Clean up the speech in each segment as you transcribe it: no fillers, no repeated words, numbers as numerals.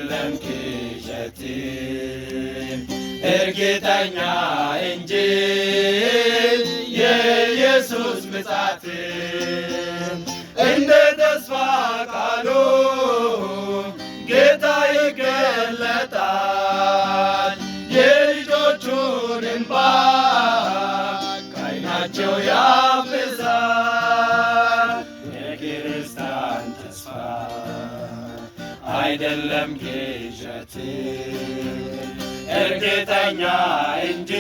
አይደለም ቅዠት እርግጠኛ እንጂ የኢየሱስ ምጽአት እንደ ተስፋ ቃሉ ጌታ ይገለጣል። የልጆቹን እንባ ከዓይናቸው ያብሳል። የክርስቲያን ተስፋ አይደለም ቅዠት እርግጠኛ እንጂ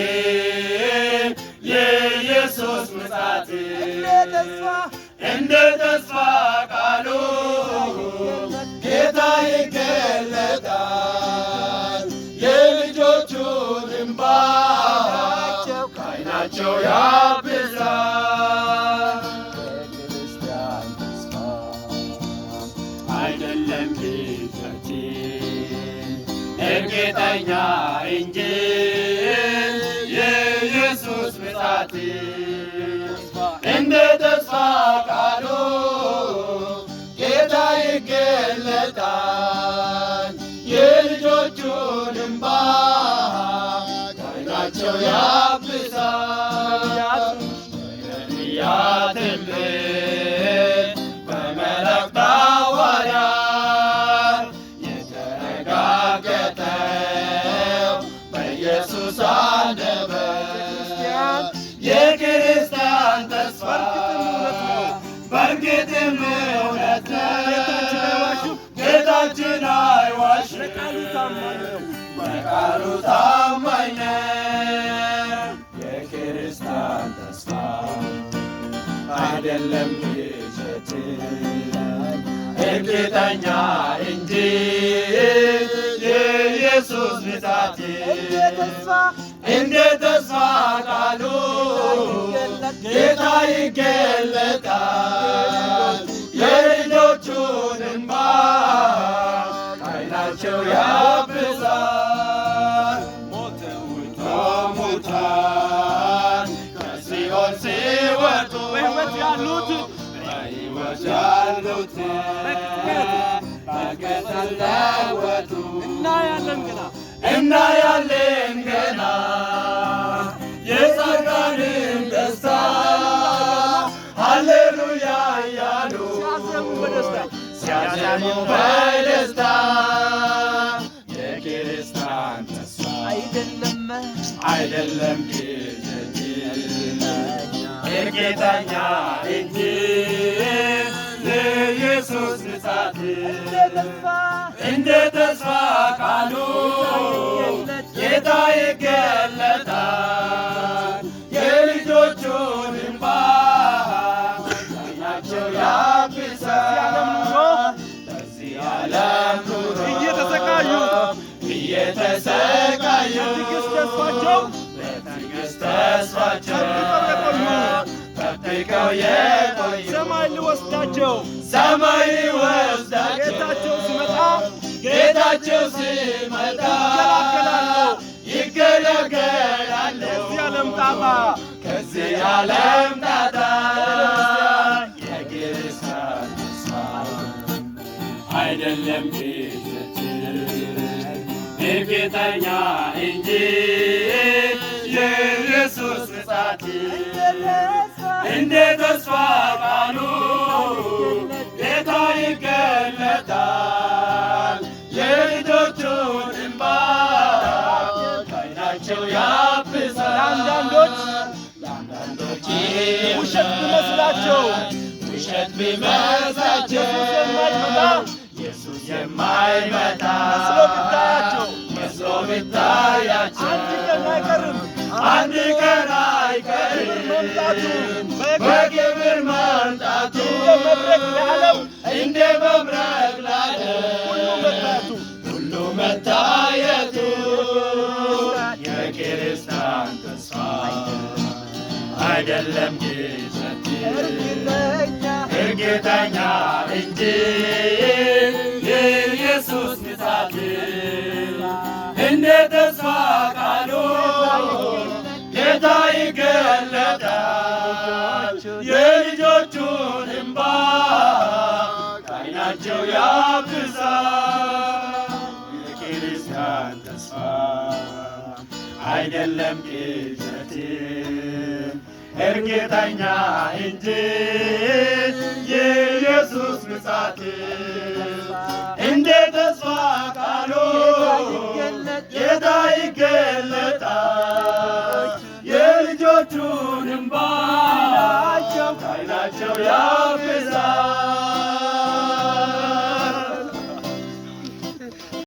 የኢየሱስ ምጽአት እንደ ተስፋ ቃሉ ጌታ ይገለጣል። የልጆቹን እንባ ከዓይናቸው ያብሳል። የክርስቲያን ተስፋ አይደለም ቅዠት እርግጠኛ እንጂ የኢየሱስ ምጽአት እንደ ተስፋ ቃሉ ጌታ ይገለጣል። የልጆቹን እንባ ከዓይናቸው ያብሳል። በነቢያትም በመላእክት ሐዋርያት የተረጋገጠው በኢየሱስ አንደበት የክርስቲያን ተስፋ በእርግጥም እውነት ነው። ጌታችን አይዋሽም፣ በቃሉ ታማኝ ነው። የክርስቲያን ተስፋ አይደለም ቅዠት እርግጠኛ እንጂ የኢየሱስ ምጽአት እንደ ተስፋ ቃሉ ጌታ ይገለጣል። የልጆቹን እንባ ከዓይናቸው ያብሳል። ሙታን ከሲኦል ሲወጡ በሕይወት ያሉት በቅጽበት ተለወጡ። እናያለን ገና የጻድቃንን ደስታ ሃሌሉያ እያሉ ሲያዜሙ በደስታ የክርስቲያን ተስፋ አይደለም ቅዠት እርግጠኛ እንጂ የኢየሱስ ምጽአት እንደ ተስፋ ቃሉ ጌታ ይገለጣል። የልጆቹን እንባ ከዓይናቸው ያብሳል። በዚህ ዓለም ኑሮ እየተሰቃዩ በትዕግሥት ተስፋቸው ጠብቀው የቆዩ ሰማይ ሊወስዳቸው ጌታቸው ሲመጣ ይገላገላሉ ከዚህ ዓለም ጣጣ። የክርስቲያን ተስፋ አይደለም ቅዠት እርግጠኛ እንጂ የኢየሱስ ምጽአት እንደ ተስፋ ቃሉ ጌታ ይገለጣል። የልጆቹን እንባ ከዓይናቸው ያብሳል። ለአንዳንዶች ውሸት ቢመስላቸው ኢየሱስ የማይመጣ መስሎ ቢታያቸው አንድ ቀን አይቀርም በክብር መምጣቱ እንደ መብረቅ ለዓለም ሁሉ መታየቱ የክርስቲያን ተስፋ አይደለም ቅዠት እርግጠኛ እንጂ የኢየሱስ ምጽአት እንደ ተስፋ ቃሉ ጌታ ይገለጣል። የልጆቹን እንባ ከዓይናቸው ያብሳል። አይደለም ቅዠት እርግጠኛ እንጂ የኢየሱስ ምጽአት እንደ ተስፋ ቃሉ ጌታ ይገለጣል። የልጆቹን እንባ ከዓይናቸው